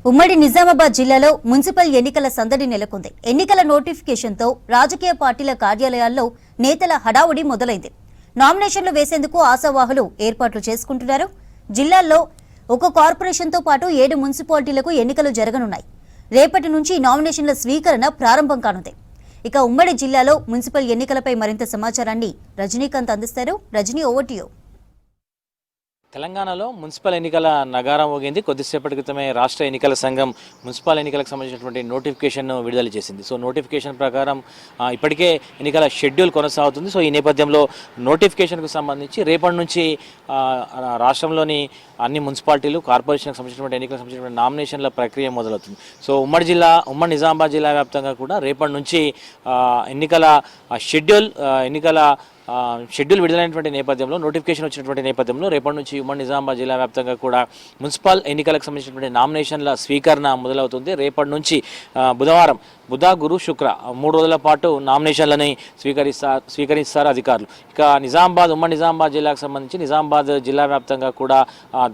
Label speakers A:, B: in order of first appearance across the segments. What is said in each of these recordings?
A: ఉమ్మడి నిజామాబాద్ జిల్లాలో మున్సిపల్ ఎన్నికల సందడి నెలకొంది. ఎన్నికల నోటిఫికేషన్తో రాజకీయ పార్టీల కార్యాలయాల్లో నేతల హడావుడి మొదలైంది. నామినేషన్లు వేసేందుకు ఆశావాహులు ఏర్పాట్లు చేసుకుంటున్నారు. జిల్లాల్లో ఒక కార్పొరేషన్తో పాటు 7 మున్సిపాలిటీలకు ఎన్నికలు జరగనున్నాయి. రేపటి నుంచి నామినేషన్ల స్వీకరణ ప్రారంభం కానుంది. ఇక ఉమ్మడి జిల్లాలో మున్సిపల్ ఎన్నికలపై మరింత సమాచారాన్ని రజనీకాంత్ అందిస్తారు. Rajini, over to you.
B: తెలంగాణలో మున్సిపల్ ఎన్నికల నగారం మోగింది. కొద్దిసేపటి క్రితమే రాష్ట్ర ఎన్నికల సంఘం మున్సిపల్ ఎన్నికలకు సంబంధించినటువంటి నోటిఫికేషన్ను విడుదల చేసింది. సో నోటిఫికేషన్ ప్రకారం ఇప్పటికే ఎన్నికల షెడ్యూల్ కొనసాగుతుంది. సో ఈ నేపథ్యంలో నోటిఫికేషన్కు సంబంధించి రేపటి నుంచి రాష్ట్రంలోని అన్ని మున్సిపాలిటీలు, కార్పొరేషన్కి సంబంధించినటువంటి ఎన్నికలకు సంబంధించినటువంటి నామినేషన్ల ప్రక్రియ మొదలవుతుంది. సో ఉమ్మడి నిజామాబాద్ జిల్లా వ్యాప్తంగా కూడా రేపటి నుంచి ఎన్నికల షెడ్యూల్ విడుదలైనటువంటి నేపథ్యంలో, నోటిఫికేషన్ వచ్చినటువంటి నేపథ్యంలో రేపటి నుంచి ఉమ్మడి నిజామాబాద్ జిల్లా వ్యాప్తంగా కూడా మున్సిపల్ ఎన్నికలకు సంబంధించినటువంటి నామినేషన్ల స్వీకరణ మొదలవుతుంది. రేపటి నుంచి బుధవారం, బుధ, గురు, శుక్ర 3 రోజుల పాటు నామినేషన్లని స్వీకరిస్తారు అధికారులు. ఇక ఉమ్మడి నిజామాబాద్ జిల్లాకు సంబంధించి నిజామాబాద్ జిల్లా వ్యాప్తంగా కూడా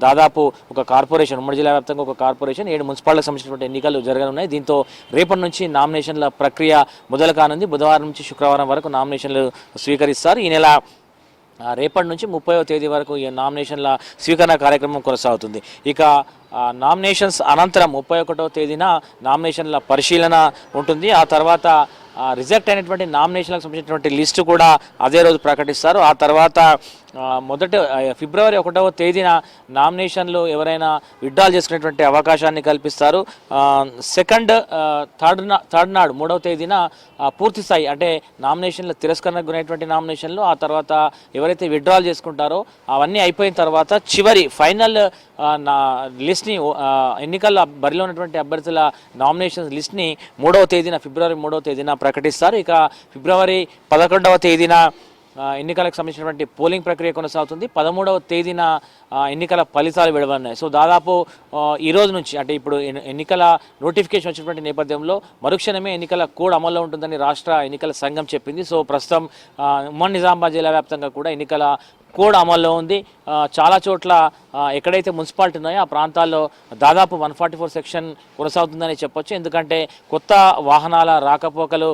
B: దాదాపు ఒక కార్పొరేషన్, ఉమ్మడి జిల్లా వ్యాప్తంగా ఒక కార్పొరేషన్, 7 మున్సిపాలిటీలకు సంబంధించినటువంటి ఎన్నికలు జరగనున్నాయి. దీంతో రేపటి నుంచి నామినేషన్ల ప్రక్రియ మొదలు కానుంది. బుధవారం నుంచి శుక్రవారం వరకు నామినేషన్లు స్వీకరిస్తారు. ఈ నెల రేపటి నుంచి 30వ తేదీ వరకు ఈ నామినేషన్ల స్వీకరణ కార్యక్రమం కొనసాగుతుంది. ఇక నామినేషన్స్ అనంతరం 31వ తేదీన నామినేషన్ల పరిశీలన ఉంటుంది. ఆ తర్వాత రిజెక్ట్ అయినటువంటి నామినేషన్లకు సంబంధించినటువంటి లిస్టు కూడా అదే రోజు ప్రకటిస్తారు. ఆ తర్వాత ఫిబ్రవరి 1వ తేదీన నామినేషన్లు ఎవరైనా విత్డ్రాల్ చేసుకునేటువంటి అవకాశాన్ని కల్పిస్తారు. థర్డ్ నాడు 3వ తేదీన పూర్తి స్థాయి, అంటే నామినేషన్ల తిరస్కరణకు గురైనటువంటి నామినేషన్లు, ఆ తర్వాత ఎవరైతే విత్డ్రాల్ చేసుకుంటారో అవన్నీ అయిపోయిన తర్వాత చివరి ఫైనల్ లిస్ట్ని, ఎన్నికల బరిలో ఉన్నటువంటి అభ్యర్థుల నామినేషన్ లిస్ట్ని ఫిబ్రవరి 3వ తేదీన ప్రకటిస్తారు. ఇక ఫిబ్రవరి 11వ తేదీన ఎన్నికలకు సంబంధించినటువంటి పోలింగ్ ప్రక్రియ కొనసాగుతుంది. 13వ తేదీన ఎన్నికల ఫలితాలు వెలువడినాయి. సో దాదాపు ఈ రోజు నుంచి, అంటే ఇప్పుడు ఎన్నికల నోటిఫికేషన్ వచ్చినటువంటి నేపథ్యంలో మరుక్షణమే ఎన్నికల కోడ్ అమల్లో ఉంటుందని రాష్ట్ర ఎన్నికల సంఘం చెప్పింది. సో ప్రస్తుతం ఉమ్మడి నిజామాబాద్ జిల్లా వ్యాప్తంగా కూడా ఎన్నికల కోడ్ అమల్లో ఉంది. చాలా చోట్ల ఎక్కడైతే మున్సిపాలిటీ ఉన్నాయో ఆ ప్రాంతాల్లో దాదాపు 144 సెక్షన్ కొనసాగుతుందని చెప్పొచ్చు. ఎందుకంటే కొత్త వాహనాల రాకపోకలు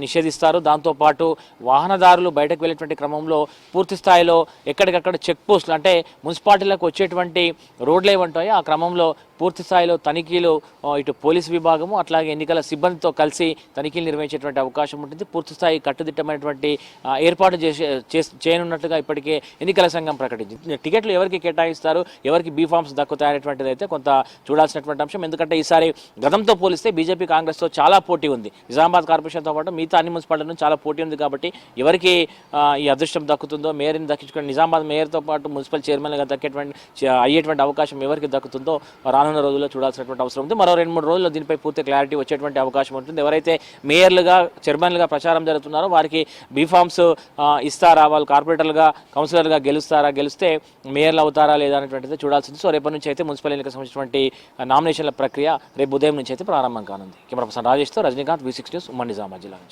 B: నిషేధిస్తారు. దాంతోపాటు వాహనదారులు బయటకు వెళ్ళేటువంటి క్రమంలో పూర్తి స్థాయిలో ఎక్కడికక్కడ చెక్ పోస్టులు, అంటే మున్సిపాలిటీలకు వచ్చేటువంటి రోడ్లు ఏమంటాయో ఆ క్రమంలో పూర్తి స్థాయిలో తనిఖీలు ఇటు పోలీసు విభాగము అట్లాగే ఎన్నికల సిబ్బందితో కలిసి తనిఖీలు నిర్వహించేటువంటి అవకాశం ఉంటుంది. పూర్తి స్థాయి కట్టుదిట్టమైనటువంటి ఏర్పాటు చేయనున్నట్లుగా ఇప్పటికే ఎన్నికల సంఘం ప్రకటించింది. టికెట్లు ఎవరికి కేటాయిస్తారు, ఎవరికి బీఫామ్స్ దక్కుతాయనేటువంటిది అయితే కొంత చూడాల్సినటువంటి అంశం. ఎందుకంటే ఈసారి గతంతో పోలిస్తే బీజేపీ కాంగ్రెస్తో చాలా పోటీ ఉంది. నిజామాబాద్ కార్పొరేషన్తో పాటు మిగతా అన్ని మున్సిపాలిటీ నుంచి చాలా పోటీ ఉంది. కాబట్టి ఎవరికి ఈ అదృష్టం దక్కుతుందో, మేయర్ని దక్కించుకుని నిజామాబాద్ మేయర్తో పాటు మున్సిపల్ చైర్మన్గా అయ్యేటువంటి అవకాశం ఎవరికి దక్కుతుందో రానున్న రోజుల్లో చూడాల్సినటువంటి అవసరం ఉంది. మరో 2-3 రోజుల్లో దీనిపై పూర్తి క్లారిటీ వచ్చేటువంటి అవకాశం ఉంటుంది. ఎవరైతే మేయర్లుగా, చైర్మన్లుగా ప్రచారం జరుగుతున్నారో వారికి బీఫామ్స్ ఇస్తారా, వాళ్ళు కార్పొరేటర్లుగా, కౌన్సిలర్గా గెలిస్తే మేయర్లు అవుతారా లేదా అనేటువంటిది చూడాల్సింది. సో రేపటి నుంచి అయితే మున్సిపల్ ఎన్నికలకు సంబంధించినటువంటి నామినేషన్ల ప్రక్రియ రేపు ఉదయం నుంచి అయితే ప్రారంభం కానుంది. కెమెరా పర్సన్ రాజేష్తో రజనీకాంత్, V6 న్యూస్, ఉమ్మడి నిజామాబాద్ జిల్లా నుంచి.